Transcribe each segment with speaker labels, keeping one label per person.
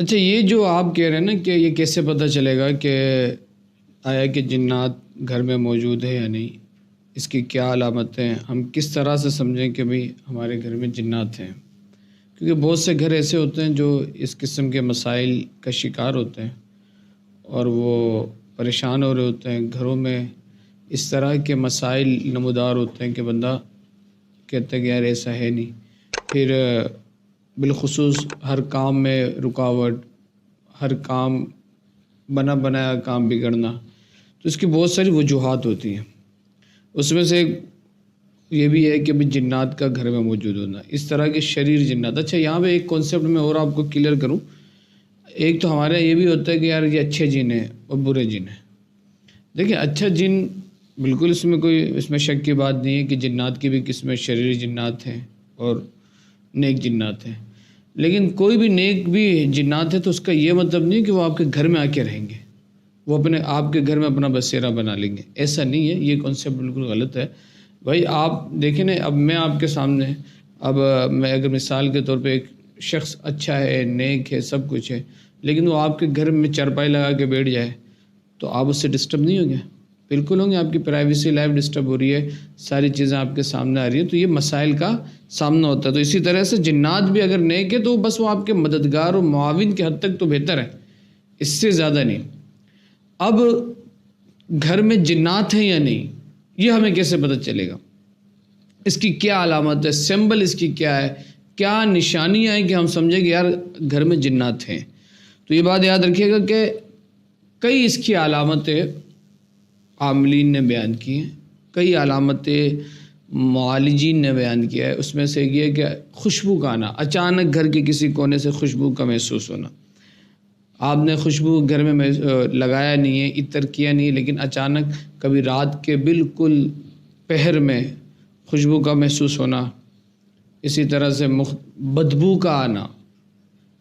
Speaker 1: اچھا، یہ جو آپ کہہ رہے ہیں نا کہ یہ کیسے پتہ چلے گا کہ آیا کہ جنات گھر میں موجود ہے یا نہیں، اس کی کیا علامتیں ہیں، ہم کس طرح سے سمجھیں کہ بھئی ہمارے گھر میں جنات ہیں؟ کیونکہ بہت سے گھر ایسے ہوتے ہیں جو اس قسم کے مسائل کا شکار ہوتے ہیں اور وہ پریشان ہو رہے ہوتے ہیں، گھروں میں اس طرح کے مسائل نمودار ہوتے ہیں کہ بندہ کہتا ہے کہ یار ایسا ہے نہیں، پھر بالخصوص ہر کام میں رکاوٹ، ہر کام بنا بنایا کام بگڑنا، تو اس کی بہت ساری وجوہات ہوتی ہیں۔ اس میں سے ایک یہ بھی ہے کہ بھی جنات کا گھر میں موجود ہونا، اس طرح کے شریر جنات۔ اچھا، یہاں پہ ایک کانسیپٹ میں اور آپ کو کلیئر کروں، ایک تو ہمارے یہ بھی ہوتا ہے کہ یار یہ اچھے جن ہیں اور برے جن ہیں۔ دیکھیں، اچھا جن بالکل اس میں شک کی بات نہیں ہے کہ جنات کی بھی قسمیں شریر جنات ہیں اور نیک جنات ہیں، لیکن کوئی بھی نیک بھی جنات ہے تو اس کا یہ مطلب نہیں کہ وہ آپ کے گھر میں آ کے رہیں گے، وہ آپ کے گھر میں اپنا بسیرا بنا لیں گے، ایسا نہیں ہے، یہ کانسیپٹ بالکل غلط ہے۔ بھائی آپ دیکھیں نا، اب میں آپ کے سامنے، اب میں اگر مثال کے طور پہ ایک شخص اچھا ہے، نیک ہے، سب کچھ ہے، لیکن وہ آپ کے گھر میں چارپائی لگا کے بیٹھ جائے تو آپ اس سے ڈسٹرب نہیں ہوں گے؟ بالکل ہوں گے۔ آپ کی پرائیویسی لائف ڈسٹرب ہو رہی ہے، ساری چیزیں آپ کے سامنے آ رہی ہیں، تو یہ مسائل کا سامنا ہوتا ہے۔ تو اسی طرح سے جنات بھی اگر نیک ہے تو بس وہ آپ کے مددگار اور معاون کے حد تک تو بہتر ہے، اس سے زیادہ نہیں۔ اب گھر میں جنات ہیں یا نہیں، یہ ہمیں کیسے پتہ چلے گا؟ اس کی کیا علامت ہے، سمبل اس کی کیا ہے، کیا نشانیاں ہیں کہ ہم سمجھیں کہ یار گھر میں جنات ہیں؟ تو یہ بات یاد رکھیے گا کہ کئی اس کی علامتیں عاملین نے بیان کی ہیں، کئی علامتیں معالجین نے بیان کیا ہے۔ اس میں سے یہ ہے کہ خوشبو کا آنا، اچانک گھر کے کسی کونے سے خوشبو کا محسوس ہونا۔ آپ نے خوشبو گھر میں لگایا نہیں ہے، عطر کیا نہیں ہے، لیکن اچانک کبھی رات کے بالکل پہر میں خوشبو کا محسوس ہونا۔ اسی طرح سے بدبو کا آنا۔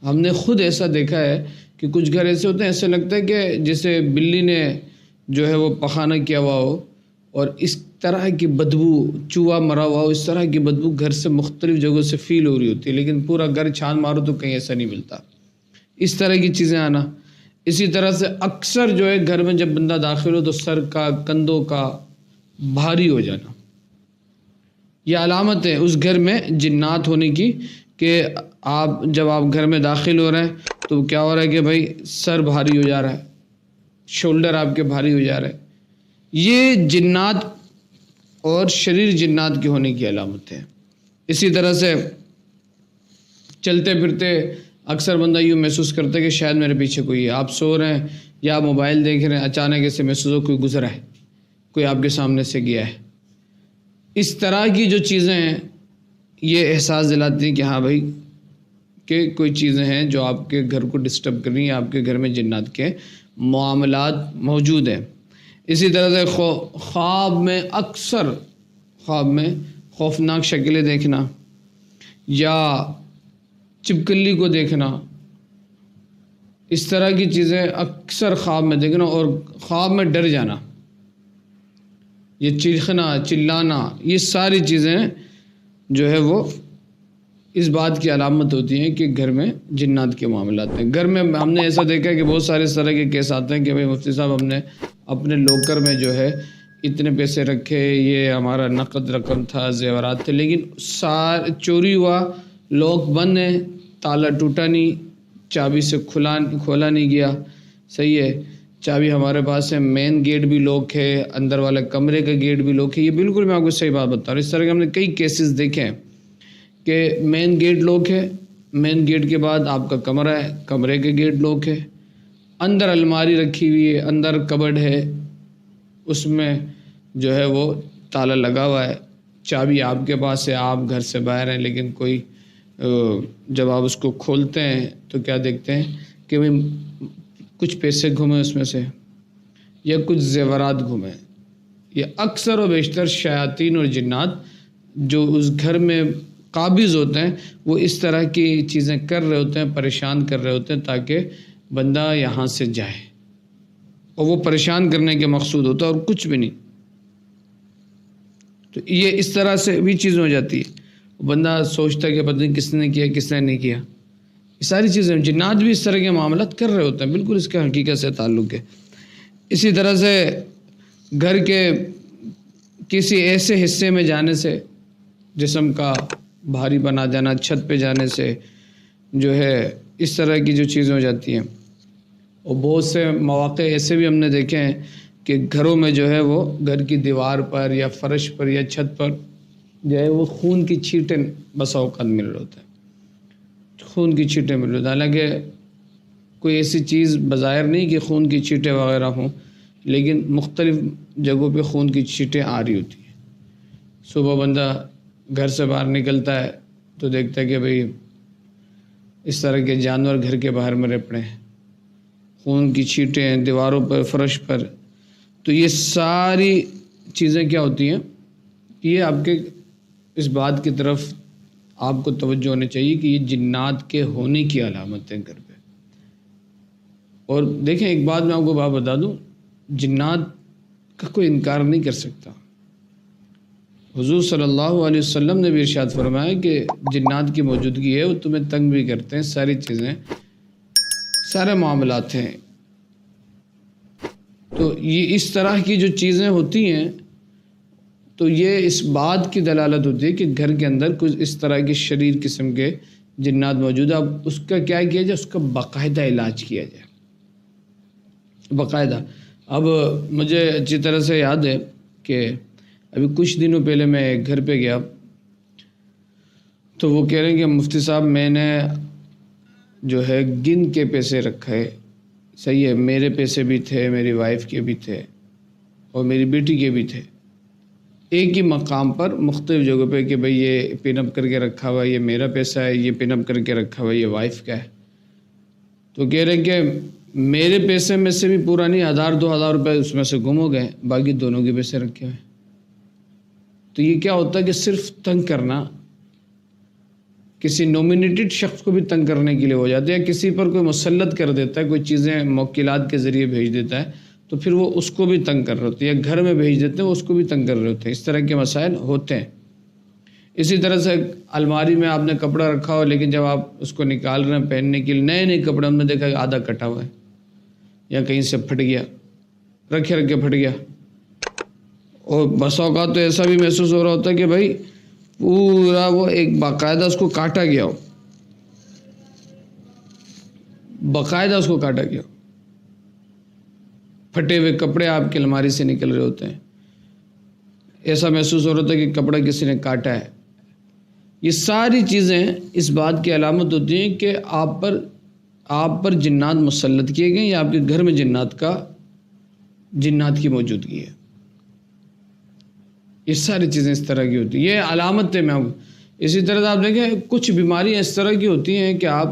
Speaker 1: ہم نے خود ایسا دیکھا ہے کہ کچھ گھر ایسے ہوتے ہیں، ایسے لگتا ہے کہ جیسے بلی نے جو ہے وہ پخانہ کیا ہوا ہو اور اس طرح کی بدبو، چوہا مرا ہوا ہو، اس طرح کی بدبو گھر سے مختلف جگہوں سے فیل ہو رہی ہوتی ہے، لیکن پورا گھر چھان مارو تو کہیں ایسا نہیں ملتا۔ اس طرح کی چیزیں آنا۔ اسی طرح سے اکثر جو ہے گھر میں جب بندہ داخل ہو تو سر کا، کندھوں کا بھاری ہو جانا، یہ علامت ہے اس گھر میں جنات ہونے کی، کہ جب آپ گھر میں داخل ہو رہے ہیں تو کیا ہو رہا ہے کہ بھائی سر بھاری ہو جا رہا ہے، شولڈر آپ کے بھاری ہو جا رہے ہیں۔ یہ جنات اور شریر جنات کے ہونے کی علامت ہے۔ اسی طرح سے چلتے پھرتے اکثر بندہ یوں محسوس کرتا ہے کہ شاید میرے پیچھے کوئی ہے۔ آپ سو رہے ہیں یا موبائل دیکھ رہے ہیں، اچانک ایسے محسوس ہو کوئی گزرا ہے، کوئی آپ کے سامنے سے گیا ہے۔ اس طرح کی جو چیزیں ہیں یہ احساس دلاتی ہیں کہ ہاں بھائی کہ کوئی چیزیں ہیں جو آپ کے گھر کو ڈسٹرب کر رہی ہیں، آپ کے گھر میں جنات کے معاملات موجود ہیں۔ اسی طرح سے خواب میں خوفناک شکلیں دیکھنا یا چپکلی کو دیکھنا، اس طرح کی چیزیں اکثر خواب میں دیکھنا، اور خواب میں ڈر جانا، یہ چیخنا، چلانا، یہ ساری چیزیں جو ہے وہ اس بات کی علامت ہوتی ہیں کہ گھر میں جنات کے معاملات ہیں۔ گھر میں ہم نے ایسا دیکھا ہے کہ بہت سارے اس طرح کے کیس آتے ہیں کہ بھائی مفتی صاحب ہم نے اپنے لوکر میں جو ہے اتنے پیسے رکھے، یہ ہمارا نقد رقم تھا، زیورات تھے، لیکن چوری ہوا، لوک بند ہے، تالا ٹوٹا نہیں، چابی سے کھولا نہیں گیا، صحیح ہے، چابی ہمارے پاس ہے، مین گیٹ بھی لوک ہے، اندر والا کمرے کا گیٹ بھی لوک ہے۔ یہ بالکل میں آپ کو صحیح بات بتا رہا ہوں۔ اس طرح کے ہم نے کئی کیسز دیکھے ہیں کہ مین گیٹ لوک ہے، مین گیٹ کے بعد آپ کا کمرہ ہے، کمرے کے گیٹ لوک ہے، اندر الماری رکھی ہوئی ہے، اندر کبڈ ہے، اس میں جو ہے وہ تالا لگا ہوا ہے، چابی آپ کے پاس ہے، آپ گھر سے باہر ہیں، لیکن کوئی جب آپ اس کو کھولتے ہیں تو کیا دیکھتے ہیں کہ کچھ پیسے گھومے اس میں سے یا کچھ زیورات گھومے۔ یہ اکثر و بیشتر شیاطین اور جنات جو اس گھر میں قابض ہوتے ہیں وہ اس طرح کی چیزیں کر رہے ہوتے ہیں، پریشان کر رہے ہوتے ہیں تاکہ بندہ یہاں سے جائے، اور وہ پریشان کرنے کے مقصود ہوتا ہے اور کچھ بھی نہیں۔ تو یہ اس طرح سے بھی چیز ہو جاتی ہے، بندہ سوچتا ہے کہ پتہ نہیں کس نے کیا کس نے نہیں کیا، یہ ساری چیزیں جنات بھی اس طرح کے معاملات کر رہے ہوتے ہیں، بالکل اس کا حقیقت سے تعلق ہے۔ اسی طرح سے گھر کے کسی ایسے حصے میں جانے سے، جسم کا بھاری بنا جانا، چھت پہ جانے سے جو ہے اس طرح کی جو چیزیں ہو جاتی ہیں۔ اور بہت سے مواقع ایسے بھی ہم نے دیکھے ہیں کہ گھروں میں جو ہے وہ گھر کی دیوار پر یا فرش پر یا چھت پر جو ہے وہ خون کی چھینٹیں بسا اوقات مل رہے ہوتے ہیں، خون کی چھینٹیں مل رہے ہوتے ہیں، حالانکہ کوئی ایسی چیز بظاہر نہیں کہ خون کی چھینٹیں وغیرہ ہوں، لیکن مختلف جگہوں پہ خون کی چھینٹیں آ رہی ہوتی ہیں۔ صبح بندہ گھر سے باہر نکلتا ہے تو دیکھتا ہے کہ بھئی اس طرح کے جانور گھر کے باہر مرے پڑے ہیں، خون کی چھینٹیں دیواروں پر، فرش پر۔ تو یہ ساری چیزیں کیا ہوتی ہیں، یہ آپ کے اس بات کی طرف آپ کو توجہ ہونی چاہیے کہ یہ جنات کے ہونے کی علامت ہیں گھر پہ۔ اور دیکھیں ایک بات میں آپ کو بات بتا دوں، جنات کا کوئی انکار نہیں کر سکتا۔ حضور صلی اللہ علیہ وسلم نے بھی ارشاد فرمایا کہ جنات کی موجودگی ہے، وہ تمہیں تنگ بھی کرتے ہیں، ساری چیزیں، سارے معاملات ہیں۔ تو یہ اس طرح کی جو چیزیں ہوتی ہیں تو یہ اس بات کی دلالت ہوتی ہے کہ گھر کے اندر کچھ اس طرح کے شریر قسم کے جنات موجود ہیں۔ اب اس کا کیا کیا جائے، اس کا باقاعدہ علاج کیا جائے، باقاعدہ۔ اب مجھے اچھی طرح سے یاد ہے کہ ابھی کچھ دنوں پہلے میں ایک گھر پہ گیا تو وہ کہہ رہے ہیں کہ مفتی صاحب میں نے جو ہے گن کے پیسے رکھے، صحیح ہے، میرے پیسے بھی تھے، میری وائف کے بھی تھے اور میری بیٹی کے بھی تھے، ایک ہی مقام پر مختلف جگہوں پہ کہ بھئی یہ پن اپ کر کے رکھا ہوا ہے، یہ میرا پیسہ ہے، یہ پن اپ کر کے رکھا ہوا ہے، یہ وائف کا ہے۔ تو کہہ رہے ہیں کہ میرے پیسے میں سے بھی پورا نہیں، 1000-2000 روپے اس میں سے گم ہو گئے، باقی دونوں کے پیسے رکھے ہوئے۔ تو یہ کیا ہوتا ہے کہ صرف تنگ کرنا، کسی نومینیٹڈ شخص کو بھی تنگ کرنے کے لیے ہو جاتا ہے، یا کسی پر کوئی مسلط کر دیتا ہے، کوئی چیزیں موکلات کے ذریعے بھیج دیتا ہے تو پھر وہ اس کو بھی تنگ کر رہے ہوتے ہیں، یا گھر میں بھیج دیتے ہیں وہ اس کو بھی تنگ کر رہے ہوتے ہیں۔ اس طرح کے مسائل ہوتے ہیں۔ اسی طرح سے الماری میں آپ نے کپڑا رکھا ہو، لیکن جب آپ اس کو نکال رہے ہیں پہننے کے لیے، نئے نئے کپڑے، ہم نے دیکھا کہ آدھا کٹا ہوا ہے یا کہیں سے پھٹ گیا، رکھے رکھے پھٹ گیا۔ اور بسا اوقات تو ایسا بھی محسوس ہو رہا ہوتا ہے کہ بھائی پورا وہ ایک باقاعدہ اس کو کاٹا گیا ہو، باقاعدہ اس کو کاٹا گیا ہو، پھٹے ہوئے کپڑے آپ کی الماری سے نکل رہے ہوتے ہیں، ایسا محسوس ہو رہا تھا کہ کپڑا کسی نے کاٹا ہے۔ یہ ساری چیزیں اس بات کی علامت ہوتی ہیں کہ آپ پر جنات مسلط کیے گئے، یا آپ کے گھر میں جنات کی موجودگی ہے۔ یہ ساری چیزیں اس طرح کی ہوتی ہیں، یہ علامت ہے۔ اسی طرح سے آپ دیکھیں کچھ بیماریاں اس طرح کی ہوتی ہیں کہ آپ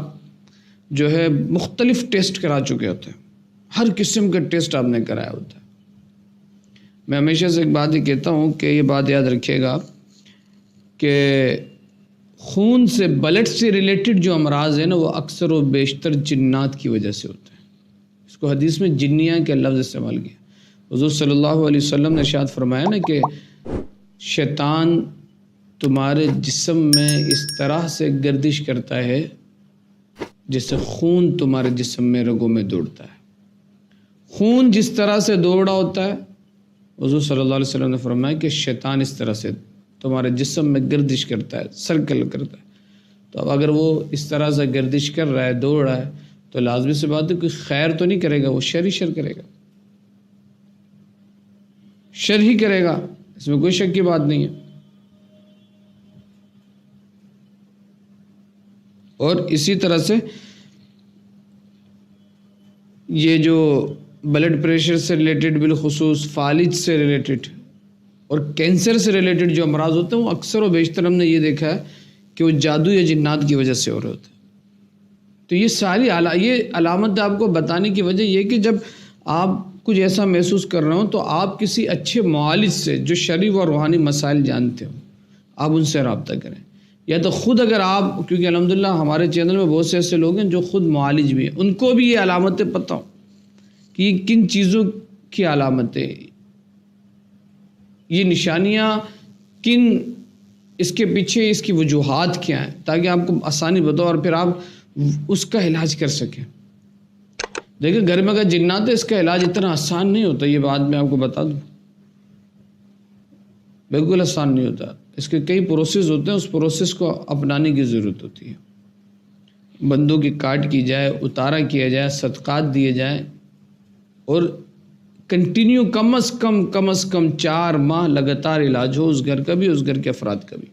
Speaker 1: جو ہے مختلف ٹیسٹ کرا چکے ہوتے ہیں، ہر قسم کا ٹیسٹ آپ نے کرایا ہوتا ہے۔ میں ہمیشہ سے ایک بات ہی کہتا ہوں کہ یہ بات یاد رکھیے گا کہ خون سے، بلڈ سے ریلیٹڈ جو امراض ہیں نا، وہ اکثر و بیشتر جنات کی وجہ سے ہوتے ہیں۔ اس کو حدیث میں جنیاں کے لفظ استعمال کیا۔ حضور صلی اللہ علیہ وسلم نے ارشاد فرمایا نا کہ شیطان تمہارے جسم میں اس طرح سے گردش کرتا ہے جیسے خون تمہارے جسم میں رگوں میں دوڑتا ہے۔ خون جس طرح سے دوڑا ہوتا ہے، حضور صلی اللہ علیہ وسلم نے فرمایا کہ شیطان اس طرح سے تمہارے جسم میں گردش کرتا ہے، سرکل کرتا ہے۔ تو اب اگر وہ اس طرح سے گردش کر رہا ہے، دوڑ رہا ہے، تو لازمی سی بات ہے کوئی خیر تو نہیں کرے گا، وہ شر ہی شر کرے گا، شر ہی کرے گا، اس میں کوئی شک کی بات نہیں ہے۔ اور اسی طرح سے یہ جو بلڈ پریشر سے ریلیٹڈ، بالخصوص فالج سے ریلیٹڈ اور کینسر سے ریلیٹڈ جو امراض ہوتے ہیں، وہ اکثر و بیشتر ہم نے یہ دیکھا ہے کہ وہ جادو یا جنات کی وجہ سے ہو رہے ہوتے ہیں۔ تو یہ ساری یہ علامت آپ کو بتانے کی وجہ یہ کہ جب آپ کچھ ایسا محسوس کر رہے ہوں تو آپ کسی اچھے معالج سے جو شرعی و روحانی مسائل جانتے ہو، آپ ان سے رابطہ کریں، یا تو خود اگر آپ، کیونکہ الحمدللہ ہمارے چینل میں بہت سے ایسے لوگ ہیں جو خود معالج بھی ہیں، ان کو بھی یہ علامتیں پتہ ہوں کہ یہ کن چیزوں کی علامتیں، یہ نشانیاں کن، اس کے پیچھے اس کی وجوہات کیا ہیں، تاکہ آپ کو آسانی بتاؤ اور پھر آپ اس کا علاج کر سکیں. دیکھیں گھر میں اگر جنات ہے اس کا علاج اتنا آسان نہیں ہوتا، یہ بات میں آپ کو بتا دوں، بالکل آسان نہیں ہوتا. اس کے کئی پروسیس ہوتے ہیں، اس پروسیس کو اپنانے کی ضرورت ہوتی ہے. بندوں کی کاٹ کی جائے، اتارا کیا جائے، صدقات دیے جائیں، اور کنٹینیو کم از کم 4 ماہ لگاتار علاج ہو اس گھر کا بھی، اس گھر کے افراد کا بھی،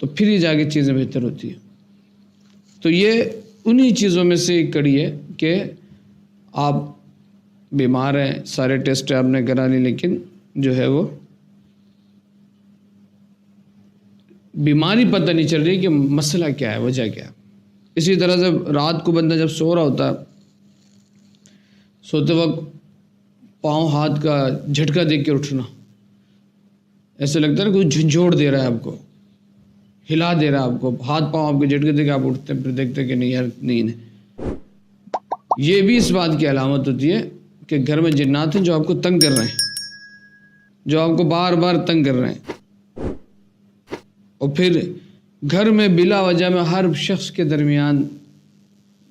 Speaker 1: تو پھر ہی جا کے چیزیں بہتر ہوتی ہیں. تو یہ انہی چیزوں میں سے ایک کڑی ہے کہ آپ بیمار ہیں، سارے ٹیسٹ آپ نے کرا لی، لیکن جو ہے وہ بیماری پتہ نہیں چل رہی کہ مسئلہ کیا ہے، وجہ کیا ہے. اسی طرح سے رات کو بندہ جب سو رہا ہوتا ہے، سوتے وقت پاؤں ہاتھ کا جھٹکا دیکھ کے اٹھنا، ایسے لگتا ہے کوئی جھنجھوڑ دے رہا ہے آپ کو، ہلا دے رہا ہے آپ کو، ہاتھ پاؤں آپ کے جھٹکے دے کے آپ اٹھتے ہیں، پھر دیکھتے کہ نہیں یار نیند ہے. یہ بھی اس بات کی علامت ہوتی ہے کہ گھر میں جنات ہیں جو آپ کو تنگ کر رہے ہیں، جو آپ کو بار بار تنگ کر رہے ہیں. اور پھر گھر میں بلا وجہ میں ہر شخص کے درمیان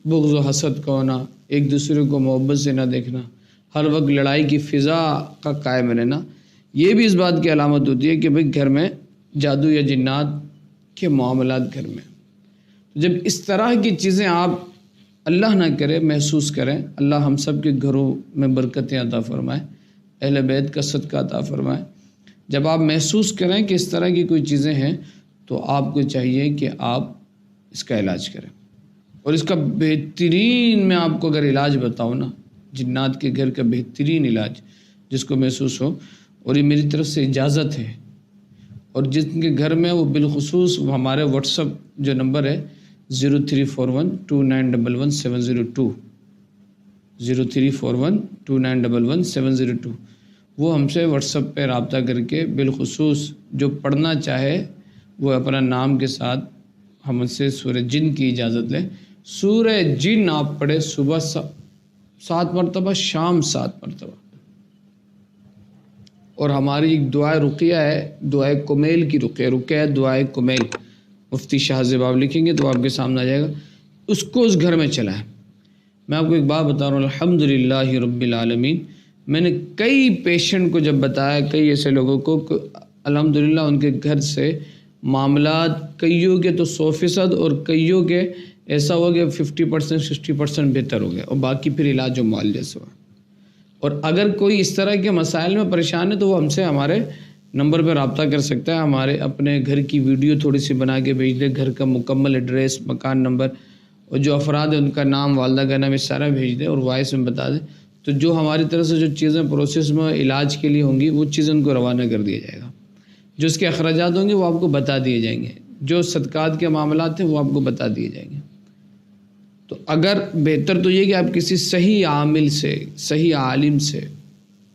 Speaker 1: بغض و حسد کا ہونا، ایک دوسرے کو محبت سے نہ دیکھنا، ہر وقت لڑائی کی فضا کا قائم رہنا، یہ بھی اس بات کی علامت ہوتی ہے کہ بھئی گھر میں جادو یا جنات کے معاملات گھر میں. جب اس طرح کی چیزیں آپ اللہ نہ کرے محسوس کریں، اللہ ہم سب کے گھروں میں برکتیں عطا فرمائے، اہل بیت کا صدقہ عطا فرمائے. جب آپ محسوس کریں کہ اس طرح کی کوئی چیزیں ہیں تو آپ کو چاہیے کہ آپ اس کا علاج کریں. اور اس کا بہترین میں آپ کو اگر علاج بتاؤں نا، جنات کے گھر کا بہترین علاج جس کو محسوس ہو، اور یہ میری طرف سے اجازت ہے، اور جن کے گھر میں وہ بالخصوص ہمارے واٹس ایپ جو نمبر ہے 034129111702 034129111702 وہ ہم سے واٹس ایپ پہ رابطہ کر کے بالخصوص جو پڑھنا چاہے وہ اپنا نام کے ساتھ ہم سے سورہ جن کی اجازت لیں. سورہ جن آپ پڑھے صبح 7 مرتبہ، شام 7 مرتبہ. اور ہماری ایک دعائے رقیہ ہے، دعائے کمیل کی رقیہ دعائے کمیل، مفتی شاہ زیب آپ لکھیں گے تو آپ کے سامنے آ جائے گا، اس کو اس گھر میں چلائیں. میں آپ کو ایک بات بتا رہا ہوں، الحمدللہ رب العالمین. میں نے کئی پیشنٹ کو جب بتایا، کئی ایسے لوگوں کو کہ الحمدللہ ان کے گھر سے معاملات کئیوں کے تو 100% اور کئیوں کے ایسا ہوا کہ 50% 60% بہتر ہو گیا، اور باقی پھر علاج و معالجے سے ہوا. اور اگر کوئی اس طرح کے مسائل میں پریشان ہے تو وہ ہم سے ہمارے نمبر پہ رابطہ کر سکتا ہے. ہمارے اپنے گھر کی ویڈیو تھوڑی سی بنا کے بھیج دے، گھر کا مکمل ایڈریس، مکان نمبر، اور جو افراد ہیں ان کا نام، والدہ کا نام، یہ سارا بھیج دے اور وائس میں بتا دے. تو جو ہماری طرف سے جو چیزیں پروسیس میں علاج کے لیے ہوں گی وہ چیزیں ان کو روانہ کر دیا جائے گا. جو اس کے اخراجات ہوں گے وہ آپ کو بتا دیے جائیں گے، جو صدقات کے معاملات ہیں وہ آپ کو بتا دیے جائیں گے. تو اگر بہتر تو یہ کہ آپ کسی صحیح عامل سے، صحیح عالم سے،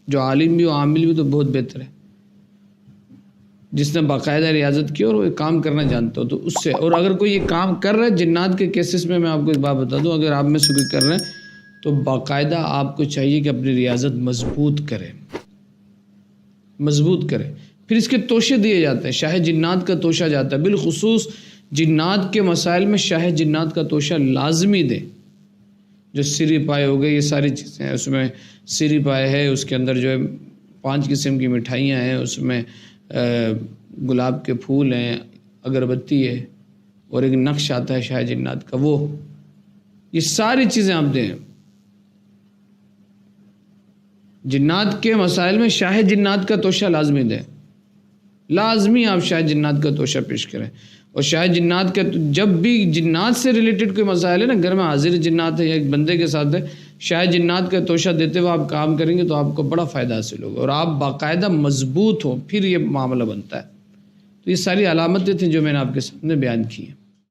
Speaker 1: جو عالم بھی ہو عامل بھی تو بہت بہتر ہے، جس نے باقاعدہ ریاضت کی اور وہ کام کرنا جانتا ہو تو اس سے. اور اگر کوئی یہ کام کر رہا ہے جنات کے کیسز میں آپ کو ایک بات بتا دوں، اگر آپ میں سے کوئی کر رہے ہیں تو باقاعدہ آپ کو چاہیے کہ اپنی ریاضت مضبوط کرے، مضبوط کرے. پھر اس کے توشے دیے جاتے ہیں، شاہ جنات کا توشہ جاتا ہے، بالخصوص جنات کے مسائل میں شاہ جنات کا توشہ لازمی دے. جو سری پائے ہو گئے، یہ ساری چیزیں ہیں، اس میں سری پائے ہے، اس کے اندر جو ہے 5 قسم کی مٹھائیاں ہیں، اس میں گلاب کے پھول ہیں، اگربتی ہے، اور ایک نقش آتا ہے شاہ جنات کا، وہ یہ ساری چیزیں آپ دیں. جنات کے مسائل میں شاہ جنات کا توشہ لازمی دیں، لازمی آپ شاہ جنات کا توشہ پیش کریں. اور شاہ جنات کا جب بھی جنات سے ریلیٹڈ کوئی مسائل ہے نا، گھر میں حاضر جنات ہے یا ایک بندے کے ساتھ ہے، شاہ جنات کا توشہ دیتے ہوئے آپ کام کریں گے تو آپ کو بڑا فائدہ حاصل ہوگا، اور آپ باقاعدہ مضبوط ہوں، پھر یہ معاملہ بنتا ہے. تو یہ ساری علامتیں تھیں جو میں نے آپ کے سامنے بیان کی ہیں.